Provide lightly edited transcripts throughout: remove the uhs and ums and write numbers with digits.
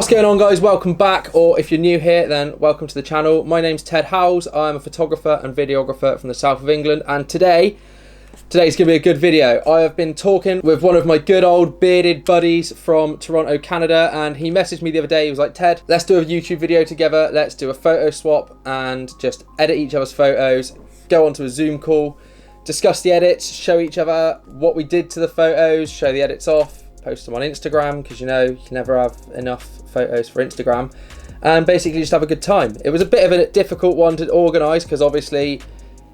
What's going on, guys? Welcome back, or if you're new here, then welcome to the channel. My name's Ted Howells. I'm a photographer and videographer from the south of England, and today's going to be a good video. I have been talking with one of my good old bearded buddies from Toronto, Canada, and he messaged me the other day. He was like, Ted, let's do a YouTube video together. Let's do a photo swap and just edit each other's photos, go onto a Zoom call, discuss the edits, show each other what we did to the photos, show the edits off, post them on Instagram, because you know you can never have enough photos for Instagram, and basically just have a good time. It was a bit of a difficult one to organise because obviously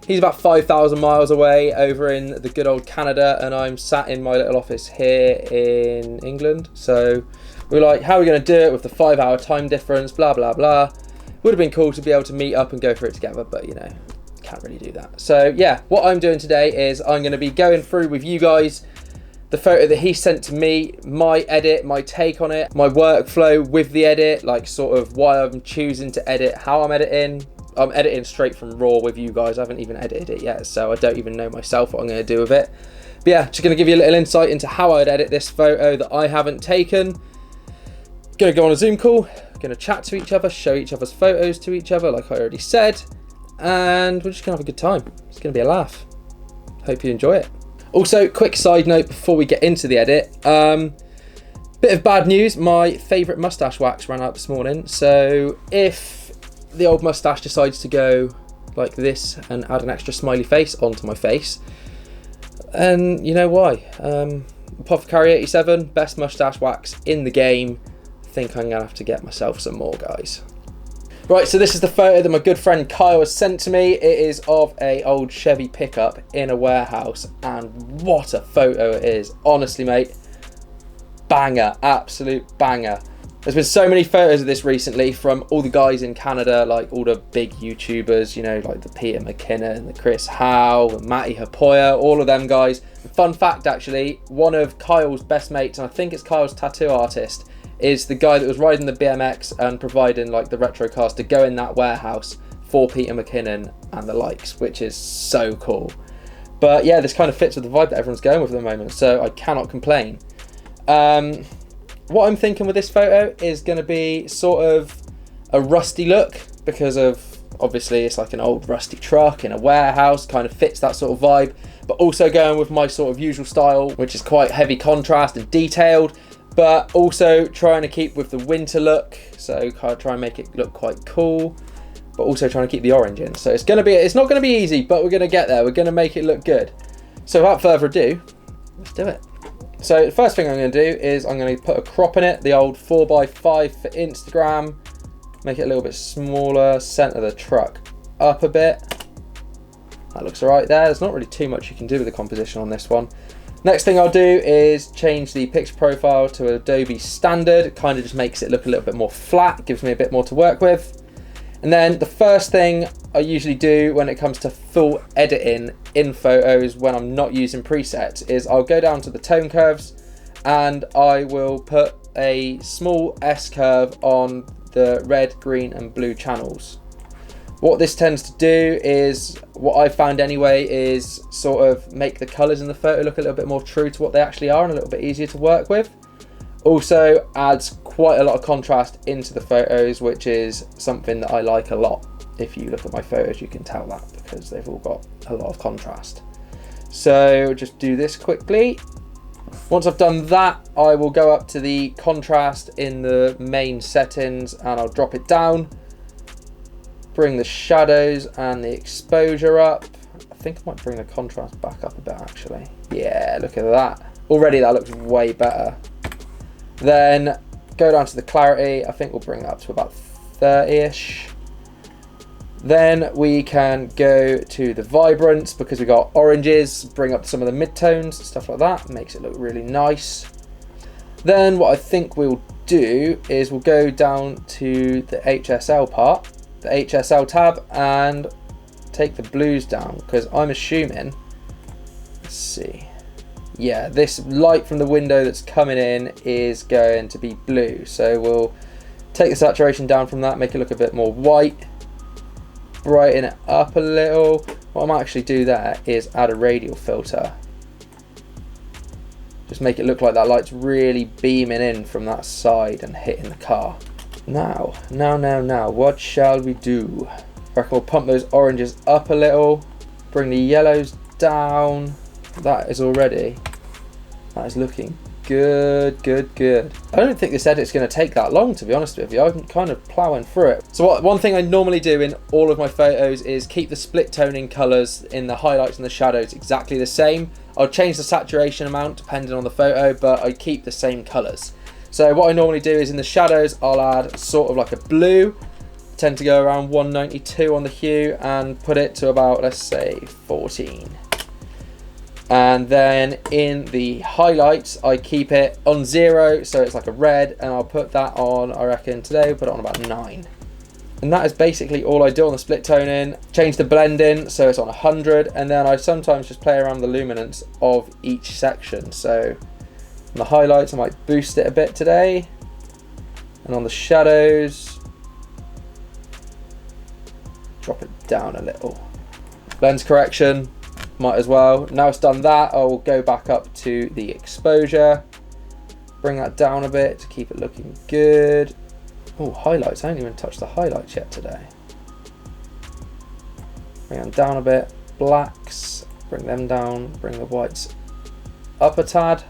he's about 5,000 miles away over in the good old Canada, and I'm sat in my little office here in England. So we were like, how are we going to do it with the 5-hour time difference, blah blah blah. Would have been cool to be able to meet up and go through it together, but you know, can't really do that. So yeah, what I'm doing today is I'm going to be going through with you guys the photo that he sent to me, my edit, my take on it, my workflow with the edit, like sort of why I'm choosing to edit, how I'm editing. I'm editing straight from RAW with you guys. I haven't even edited it yet, so I don't even know myself what I'm going to do with it. But yeah, just going to give you a little insight into how I'd edit this photo that I haven't taken. Going to go on a Zoom call, going to chat to each other, show each other's photos to each other like I already said, and we're just going to have a good time. It's going to be a laugh. Hope you enjoy it. Also, quick side note before we get into the edit, bit of bad news, my favourite moustache wax ran out this morning, so if the old moustache decides to go like this and add an extra smiley face onto my face, and you know why. Apothecary 87, best moustache wax in the game. I think I'm going to have to get myself some more, guys. Right, so this is the photo that my good friend Kyle has sent to me. It is of a old Chevy pickup in a warehouse, and what a photo it is. Honestly, mate, banger, absolute banger. There's been so many photos of this recently from all the guys in Canada, like all the big YouTubers, you know, like the Peter McKinnon, the Chris Howe, the Matty Hapoya, all of them guys. Fun fact, actually, one of Kyle's best mates, and I think it's Kyle's tattoo artist, is the guy that was riding the BMX and providing like the retro cars to go in that warehouse for Peter McKinnon and the likes, which is so cool. But yeah, this kind of fits with the vibe that everyone's going with at the moment, so I cannot complain. What I'm thinking with this photo is going to be sort of a rusty look, because of obviously it's like an old rusty truck in a warehouse, kind of fits that sort of vibe, but also going with my sort of usual style, which is quite heavy contrast and detailed, but also trying to keep with the winter look, so kind of try and make it look quite cool, but also trying to keep the orange in. So it's not going to be easy, but we're going to get there. We're going to make it look good. So without further ado, let's do it. So the first thing I'm going to do is I'm going to put a crop in it, the old 4x5 for Instagram, make it a little bit smaller, center the truck up a bit. That looks all right there. There's not really too much you can do with the composition on this one. Next thing I'll do is change the picture profile to Adobe Standard. It kind of just makes it look a little bit more flat, gives me a bit more to work with. And then the first thing I usually do when it comes to full editing in photos when I'm not using presets is I'll go down to the tone curves and I will put a small S curve on the red, green and blue channels. What this tends to do is, what I've found anyway, is sort of make the colours in the photo look a little bit more true to what they actually are and a little bit easier to work with. Also adds quite a lot of contrast into the photos, which is something that I like a lot. If you look at my photos, you can tell that, because they've all got a lot of contrast. So just do this quickly. Once I've done that, I will go up to the contrast in the main settings and I'll drop it down. Bring the shadows and the exposure up. I think I might bring the contrast back up a bit actually. Yeah, look at that. Already that looks way better. Then go down to the clarity. I think we'll bring that up to about 30-ish. Then we can go to the vibrance, because we got oranges, bring up some of the midtones, stuff like that. Makes it look really nice. Then what I think we'll do is we'll go down to the HSL part, the HSL tab, and take the blues down, because I'm assuming, let's see, yeah, this light from the window that's coming in is going to be blue, so we'll take the saturation down from that, make it look a bit more white, brighten it up a little. What I might actually do there is add a radial filter, just to make it look like that light's really beaming in from that side and hitting the car. Now, what shall we do? I reckon we'll pump those oranges up a little, bring the yellows down. That is looking good. I don't think this edit's going to take that long, to be honest with you. I'm kind of ploughing through it. So one thing I normally do in all of my photos is keep the split toning colours in the highlights and the shadows exactly the same. I'll change the saturation amount depending on the photo, but I keep the same colours. So what I normally do is in the shadows, I'll add sort of like a blue. I tend to go around 192 on the hue and put it to about, let's say, 14. And then in the highlights, I keep it on 0, so it's like a red, and I'll put that on, I reckon today, we'll put it on about 9. And that is basically all I do on the split toning. Change the blending, so it's on 100, and then I sometimes just play around with the luminance of each section. So on the highlights, I might boost it a bit today, and on the shadows, drop it down a little. Lens correction, might as well. Now it's done that, I'll go back up to the exposure, bring that down a bit to keep it looking good. Oh, highlights, I haven't even touched the highlights yet today. Bring them down a bit. Blacks, bring them down, bring the whites up a tad.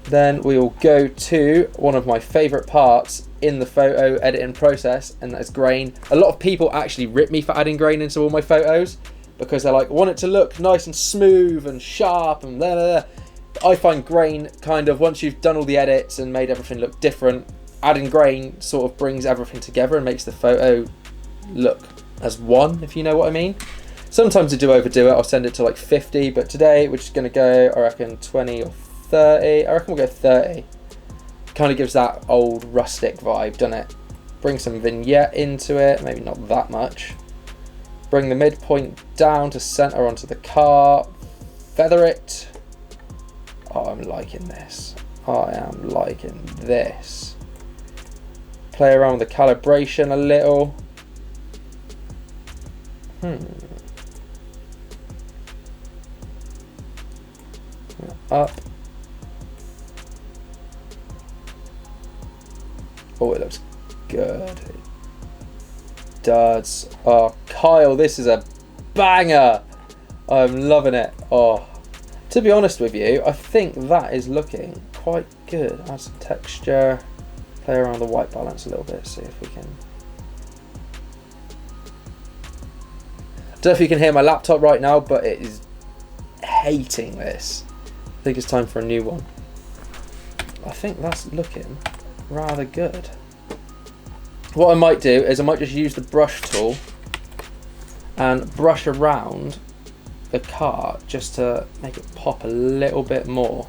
Then we'll go to one of my favourite parts in the photo editing process, and that's grain. A lot of people actually rip me for adding grain into all my photos because they're like, want it to look nice and smooth and sharp and blah, blah, blah. I find grain kind of, once you've done all the edits and made everything look different, adding grain sort of brings everything together and makes the photo look as one, if you know what I mean. Sometimes I do overdo it, I'll send it to like 50, but today we're just gonna go, I reckon 20 or 30. I reckon we'll go 30. Kind of gives that old rustic vibe, doesn't it? Bring some vignette into it, maybe not that much. Bring the midpoint down to center onto the car, feather it. Oh, I'm liking this. I am liking this. Play around with the calibration a little. Up. Oh, it looks good. It does. Oh, Kyle, this is a banger. I'm loving it. Oh, to be honest with you, I think that is looking quite good. Add some texture. Play around the white balance a little bit, see if we can. I don't know if you can hear my laptop right now, but it is hating this. I think it's time for a new one. I think that's looking rather good. What I might do is I might just use the brush tool and brush around the car just to make it pop a little bit more.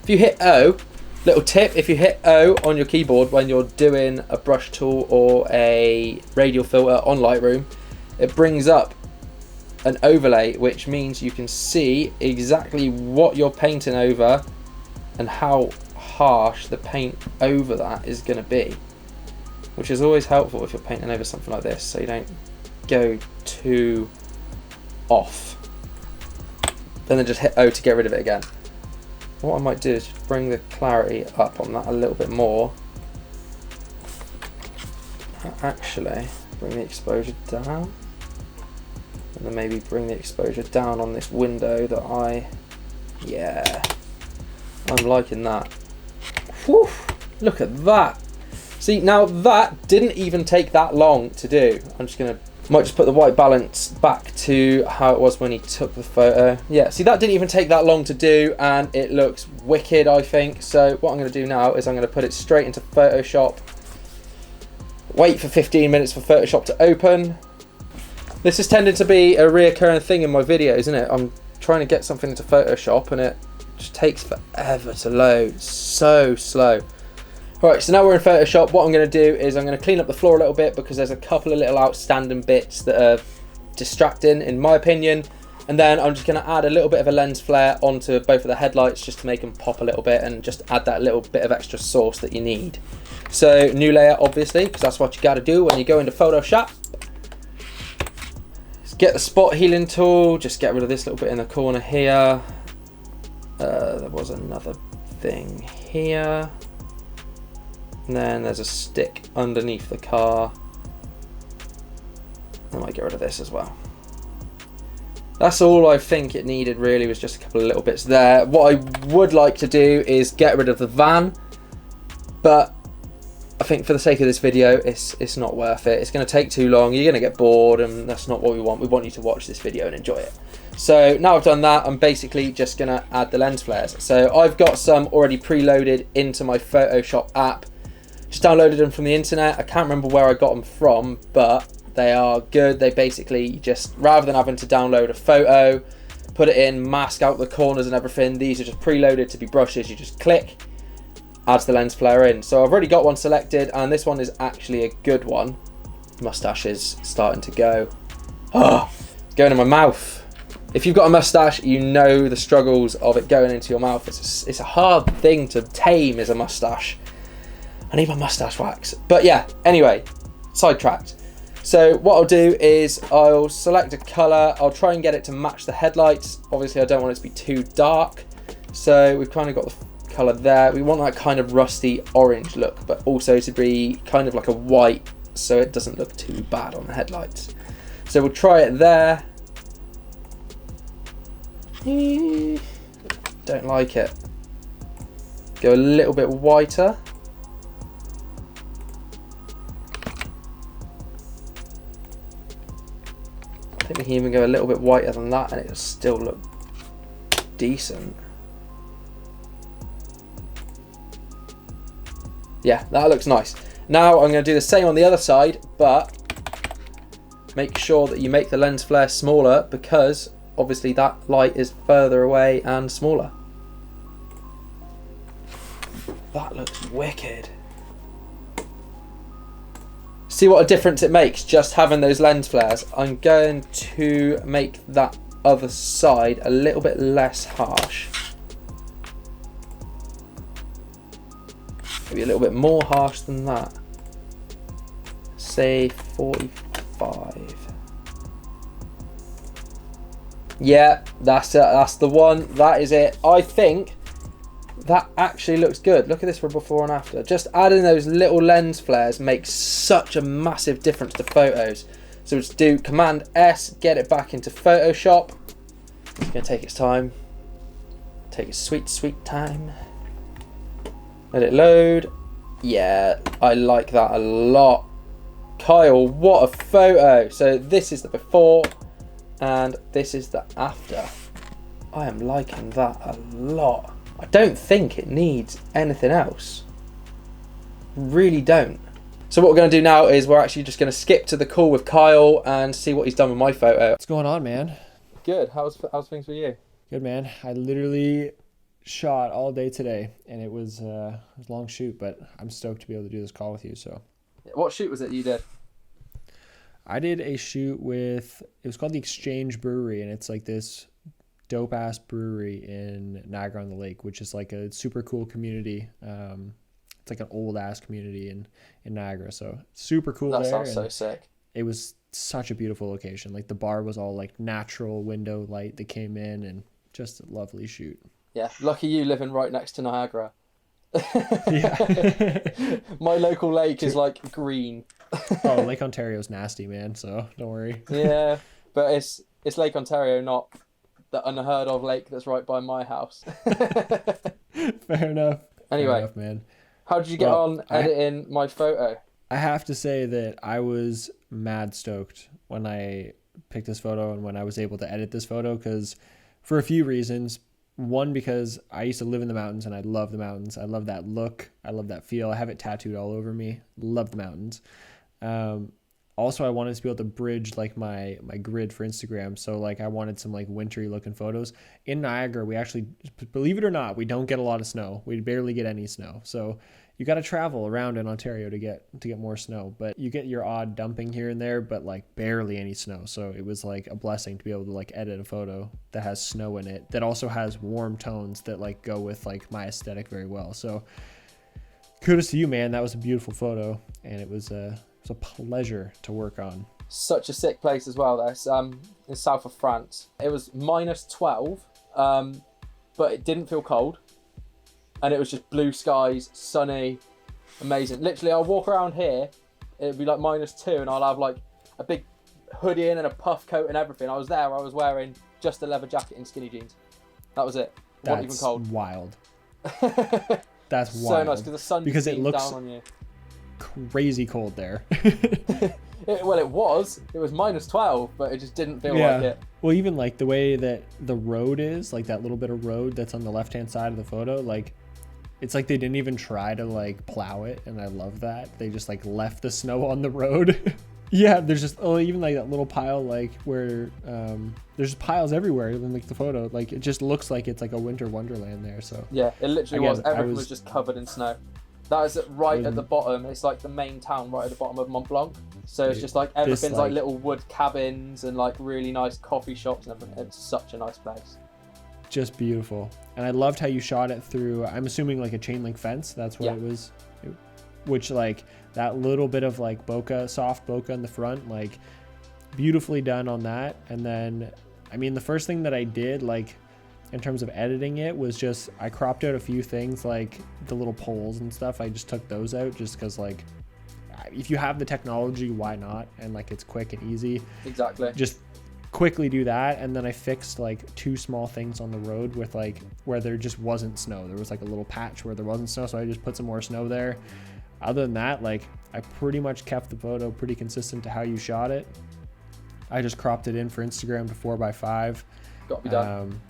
If you hit O, little tip, if you hit O on your keyboard when you're doing a brush tool or a radial filter on Lightroom, it brings up an overlay, which means you can see exactly what you're painting over and how harsh the paint over that is going to be, which is always helpful if you're painting over something like this, so you don't go too off. Then just hit O to get rid of it again. What I might do is just bring the clarity up on that a little bit more. Actually, bring the exposure down. And then maybe bring the exposure down on this window that yeah, I'm liking that. Whew, look at that. See, now that didn't even take that long to do. I'm just gonna, might just put the white balance back to how it was when he took the photo. Yeah, see, that didn't even take that long to do, and it looks wicked, I think. So what I'm gonna do now is I'm gonna put it straight into Photoshop. Wait for 15 minutes for Photoshop to open. This is tending to be a reoccurring thing in my videos, isn't it? I'm trying to get something into Photoshop and it just takes forever to load. So slow. Alright, so now we're in Photoshop. What I'm going to do is I'm going to clean up the floor a little bit because there's a couple of little outstanding bits that are distracting, in my opinion. And then I'm just going to add a little bit of a lens flare onto both of the headlights just to make them pop a little bit and just add that little bit of extra sauce that you need. So new layer, obviously, because that's what you got to do when you go into Photoshop. Get the spot healing tool, just get rid of this little bit in the corner here. There was another thing here. And then there's a stick underneath the car. I might get rid of this as well. That's all I think it needed really, was just a couple of little bits there. What I would like to do is get rid of the van, but I think for the sake of this video, it's not worth it. It's going to take too long. You're going to get bored, and that's not what we want. We want you to watch this video and enjoy it. So now I've done that, I'm basically just going to add the lens flares. So I've got some already preloaded into my Photoshop app. Just downloaded them from the internet. I can't remember where I got them from, but they are good. They basically just, rather than having to download a photo, put it in, mask out the corners and everything, these are just preloaded to be brushes. You just click, adds the lens flare in. So I've already got one selected, and this one is actually a good one. Mustache is starting to go. Oh, it's going in my mouth. If you've got a mustache, you know the struggles of it going into your mouth. It's a hard thing to tame, is a mustache. I need my mustache wax. But yeah, anyway, sidetracked. So what I'll do is I'll select a colour. I'll try and get it to match the headlights. Obviously I don't want it to be too dark. So we've kind of got the colour there. We want that kind of rusty orange look, but also to be kind of like a white, so it doesn't look too bad on the headlights. So we'll try it there. Don't like it. Go a little bit whiter. I think we can even go a little bit whiter than that and it'll still look decent. Yeah, that looks nice. Now I'm going to do the same on the other side, but make sure that you make the lens flare smaller, because obviously that light is further away and smaller. That looks wicked. See what a difference it makes just having those lens flares. I'm going to make that other side a little bit less harsh. Maybe a little bit more harsh than that. Say 45. Yeah, that's it. That's the one. That is it. I think that actually looks good. Look at this for before and after. Just adding those little lens flares makes such a massive difference to photos. So let's do Command S, get it back into Photoshop. It's going to take its time. Take its sweet, sweet time. Let it load. Yeah, I like that a lot. Kyle, what a photo. So this is the before and this is the after. I am liking that a lot. I don't think it needs anything else. Really don't. So what we're going to do now is we're actually just going to skip to the call with Kyle and see what he's done with my photo. What's going on, man? Good. How's things for you? Good, man. I literally shot all day today, and it was a long shoot, but I'm stoked to be able to do this call with you. So, what shoot was it you did? I did a shoot with, it was called the Exchange Brewery, and it's like this dope ass brewery in Niagara on the Lake, which is like a super cool community. It's like an old ass community in Niagara, so super cool. That there. sounds so sick. It was such a beautiful location. Like the bar was all like natural window light that came in, and just a lovely shoot. Yeah, lucky you living right next to Niagara. Yeah. My local lake is like green. Oh, Lake Ontario's nasty, man, so don't worry. Yeah, but it's Lake Ontario, not the unheard of lake that's right by my house. Fair enough. Anyway, Fair enough, man. How did you get on editing my photo? I have to say that I was mad stoked when I picked this photo and when I was able to edit this photo, because for a few reasons. One, because I used to live in the mountains and I love the mountains. I love that look. I love that feel. I have it tattooed all over me. Love the mountains. Also, I wanted to be able to bridge like my grid for Instagram. So like I wanted some like wintry looking photos. In Niagara, we actually, believe it or not, we don't get a lot of snow. We barely get any snow. So you got to travel around in Ontario to get more snow, but you get your odd dumping here and there, but like barely any snow. So it was like a blessing to be able to like edit a photo that has snow in it, that also has warm tones that like go with like my aesthetic very well. So kudos to you, man. That was a beautiful photo, and it was a pleasure to work on. Such a sick place as well. That's in south of France. It was -12, but it didn't feel cold. and it was just blue skies, sunny, amazing. Literally, I'll walk around here, it'd be like -2, and I'll have like a big hoodie in and a puff coat and everything. I was wearing just a leather jacket and skinny jeans. That was it. It wasn't even cold. Wild. That's wild. So nice because the sun because just it looks down on you. Crazy cold there. It was -12, but it just didn't feel like it. Well, even like the way that the road is, like that little bit of road that's on the left-hand side of the photo, like it's like they didn't even try to like plow it, and I love that. They just like left the snow on the road. Yeah, there's just even like that little pile, like where there's piles everywhere in like the photo. Like it just looks like it's like a winter wonderland there. So yeah, it literally was. Everything was just covered in snow. That is right at the bottom. It's like the main town right at the bottom of Mont Blanc. So it's just like everything's like little wood cabins and like really nice coffee shops and everything. It's such a nice place. Just beautiful. And I loved how you shot it through, I'm assuming like a chain link fence. That's what it was. Which like that little bit of like bokeh, soft bokeh in the front, like beautifully done on that. And then, I mean, the first thing that I did, like in terms of editing it, was just I cropped out a few things like the little poles and stuff. I just took those out just because like if you have the technology, why not? And like it's quick and easy. Exactly. Just quickly do that. And then I fixed like 2 small things on the road with like where there just wasn't snow. There was like a little patch where there wasn't snow, so I just put some more snow there. Other than that, like I pretty much kept the photo pretty consistent to how you shot it. I just cropped it in for Instagram to 4x5. Got to be done.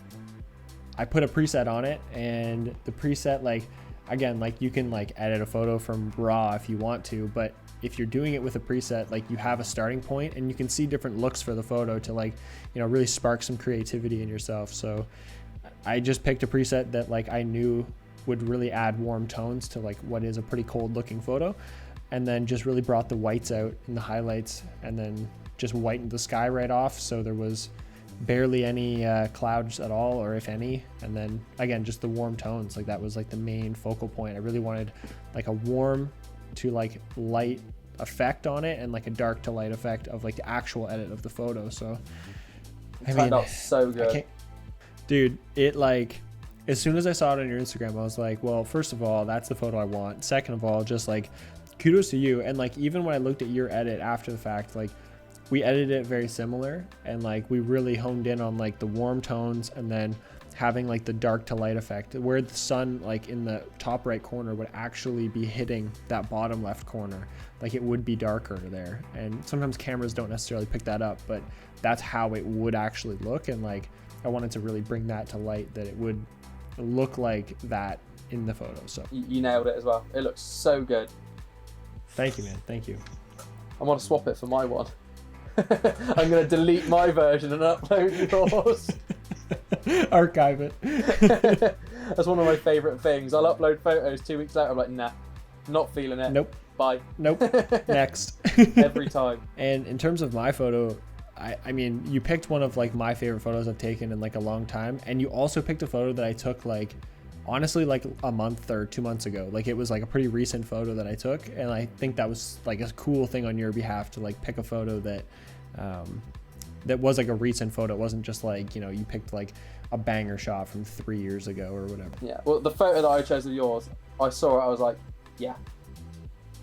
I put a preset on it, and the preset, like, again, like you can like edit a photo from raw if you want to, but if you're doing it with a preset, like you have a starting point and you can see different looks for the photo to like, you know, really spark some creativity in yourself. So I just picked a preset that like I knew would really add warm tones to like what is a pretty cold looking photo, and then just really brought the whites out in the highlights, and then just whitened the sky right off so there was barely any clouds at all, or if any. And then again, just the warm tones, like that was like the main focal point. I really wanted like a warm to like light effect on it, and like a dark to light effect of like the actual edit of the photo. So it turned out so good. Dude, it like as soon as I saw it on your Instagram, I was like, well, first of all, that's the photo I want. Second of all, just like kudos to you. And like even when I looked at your edit after the fact, like we edited it very similar, and like we really honed in on like the warm tones, and then having like the dark to light effect where the sun like in the top right corner would actually be hitting that bottom left corner. Like it would be darker there, and sometimes cameras don't necessarily pick that up, but that's how it would actually look. And like I wanted to really bring that to light, that it would look like that in the photo. So you nailed it as well. It looks so good. Thank you, man. Thank you. I want to swap it for my one. I'm going to delete my version and upload yours. Archive it. That's one of my favourite things. I'll upload photos 2 weeks later. I'm like, nah, not feeling it. Nope. Bye. Nope. Next. Every time. And in terms of my photo, I mean, you picked one of like my favorite photos I've taken in like a long time, and you also picked a photo that I took like honestly like a month or 2 months ago. Like it was like a pretty recent photo that I took, and I think that was like a cool thing on your behalf to like pick a photo that that was like a recent photo. It wasn't just like, you know, you picked like a banger shot from 3 years ago or whatever. Yeah, well, the photo that I chose of yours, I saw it, I was like, yeah,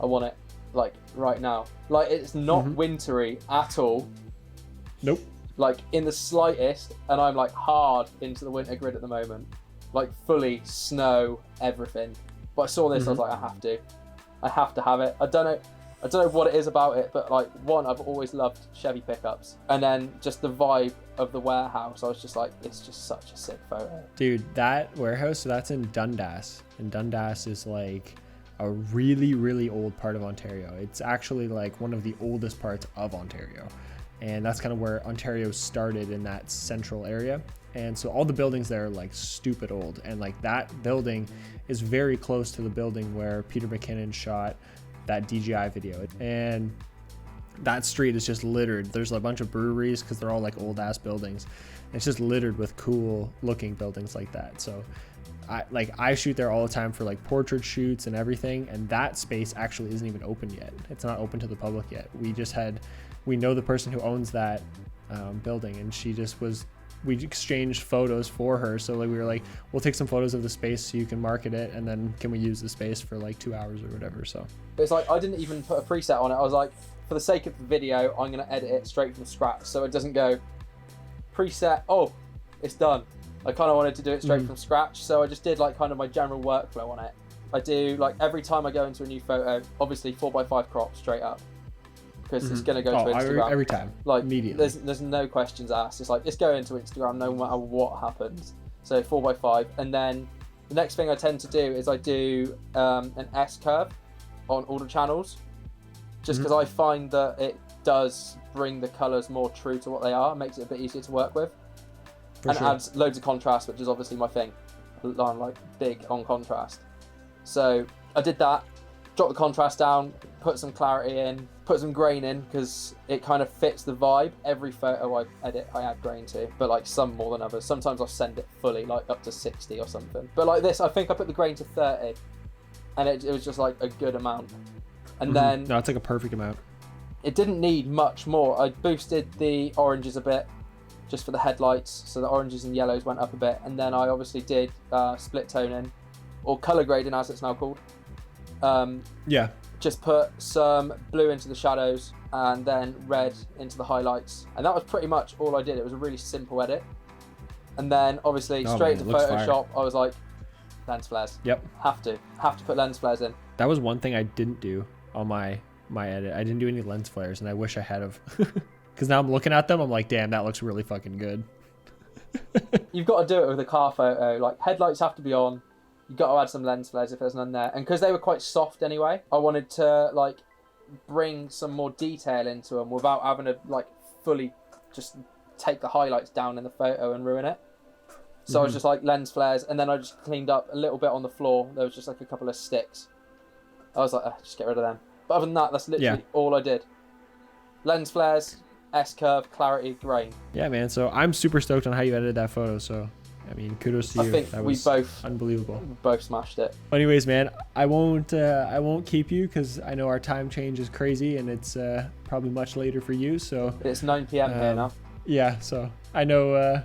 I want it, like right now. Like it's not wintry at all. Nope. Like in the slightest, and I'm like hard into the winter grid at the moment. Like fully snow, everything. But I saw this, I was like, I have to have it. I don't know what it is about it, but like one, I've always loved Chevy pickups, and then just the vibe of the warehouse, I was just like, it's just such a sick photo. Dude, that warehouse, so that's in Dundas, and Dundas is like a really, really old part of Ontario. It's actually like one of the oldest parts of Ontario, and that's kind of where Ontario started, in that central area. And so all the buildings there are like stupid old, and like that building is very close to the building where Peter McKinnon shot that DJI video. And that street is just littered. There's a bunch of breweries because they're all like old ass buildings. It's just littered with cool looking buildings like that. So I shoot there all the time for like portrait shoots and everything, and that space actually isn't even open yet. It's not open to the public yet. We know the person who owns that building, and she just was we exchanged photos for her. So like we were like, we'll take some photos of the space so you can market it, and then can we use the space for like 2 hours or whatever. So it's like I didn't even put a preset on it. I was like, for the sake of the video, I'm gonna edit it straight from scratch, so it doesn't go preset. Oh, it's done. I kind of wanted to do it straight from scratch, so I just did like kind of my general workflow on it. I do like every time I go into a new photo, obviously 4x5 crop straight up, because it's going to go to Instagram every time. Like immediately. There's no questions asked. It's like it's going to Instagram no matter what happens. So 4x5, and then the next thing I tend to do is I do an S curve on all the channels, just because I find that it does bring the colours more true to what they are, makes it a bit easier to work with, and it adds loads of contrast, which is obviously my thing. I'm like big on contrast. So I did that, dropped the contrast down, put some clarity in, put some grain in, because it kind of fits the vibe. Every photo I edit, I add grain to, but like some more than others. Sometimes I'll send it fully, like up to 60 or something. But like this, I think I put the grain to 30, and it was just like a good amount. And then... No, it's like a perfect amount. It didn't need much more. I boosted the oranges a bit, just for the headlights, so the oranges and yellows went up a bit. And then I obviously did split toning, or color grading as it's now called. Just put some blue into the shadows and then red into the highlights, and that was pretty much all I did. It was a really simple edit. And then obviously straight into Photoshop, I was like, lens flares. Yep. Have to put lens flares in. That was one thing I didn't do on my edit. I didn't do any lens flares, and I wish I had of. Because now I'm looking at them, I'm like, damn, that looks really fucking good. You've got to do it with a car photo. Like, headlights have to be on. You've got to add some lens flares if there's none there. And because they were quite soft anyway, I wanted to like bring some more detail into them without having to like fully just take the highlights down in the photo and ruin it. So I was just like lens flares, and then I just cleaned up a little bit on the floor. There was just like a couple of sticks. I was like, just get rid of them. But other than that, that's literally all I did. Lens flares, S-curve, clarity, grain. Yeah, man. So I'm super stoked on how you edited that photo. So, I mean, kudos to you. I think that we was both unbelievable. We both smashed it. Anyways, man, I won't keep you, because I know our time change is crazy, and it's probably much later for you. So it's 9 p.m. here now. Yeah. So I know,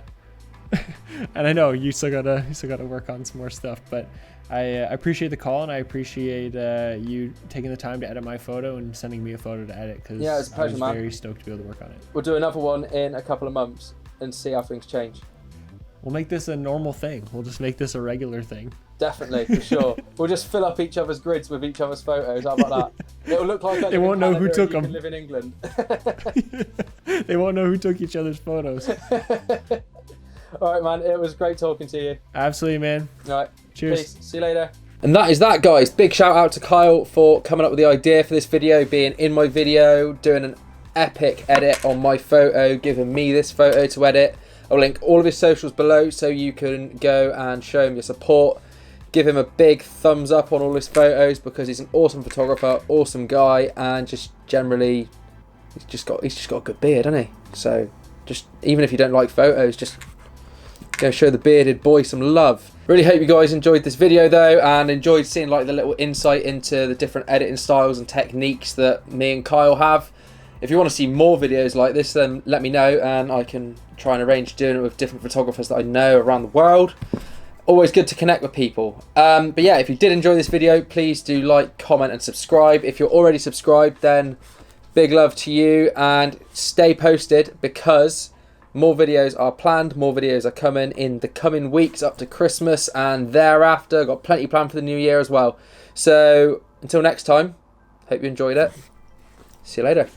and I know you still gotta work on some more stuff, but I appreciate the call, and I appreciate you taking the time to edit my photo and sending me a photo to edit, because it's a pleasure, I was man. very stoked to be able to work on it. We'll do another one in a couple of months and see how things change. We'll make this a normal thing. We'll just make this a regular thing. Definitely, for sure. We'll just fill up each other's grids with each other's photos. How about that? It'll look like I they won't know who took them. Live in England. They won't know who took each other's photos. All right, man. It was great talking to you. Absolutely, man. All right. Cheers. Peace. See you later. And that is that, guys. Big shout out to Kyle for coming up with the idea for this video, being in my video, doing an epic edit on my photo, giving me this photo to edit. I'll link all of his socials below so you can go and show him your support. Give him a big thumbs up on all his photos, because he's an awesome photographer, awesome guy, and just generally, he's just got a good beard, hasn't he? So just, even if you don't like photos, just go show the bearded boy some love. Really hope you guys enjoyed this video though, and enjoyed seeing like the little insight into the different editing styles and techniques that me and Kyle have. If you want to see more videos like this, then let me know, and I can try and arrange doing it with different photographers that I know around the world. Always good to connect with people. But yeah, if you did enjoy this video, please do like, comment and subscribe. If you're already subscribed, then big love to you, and stay posted, because more videos are planned, more videos are coming in the coming weeks up to Christmas and thereafter. Got plenty planned for the new year as well. So until next time, hope you enjoyed it. See you later.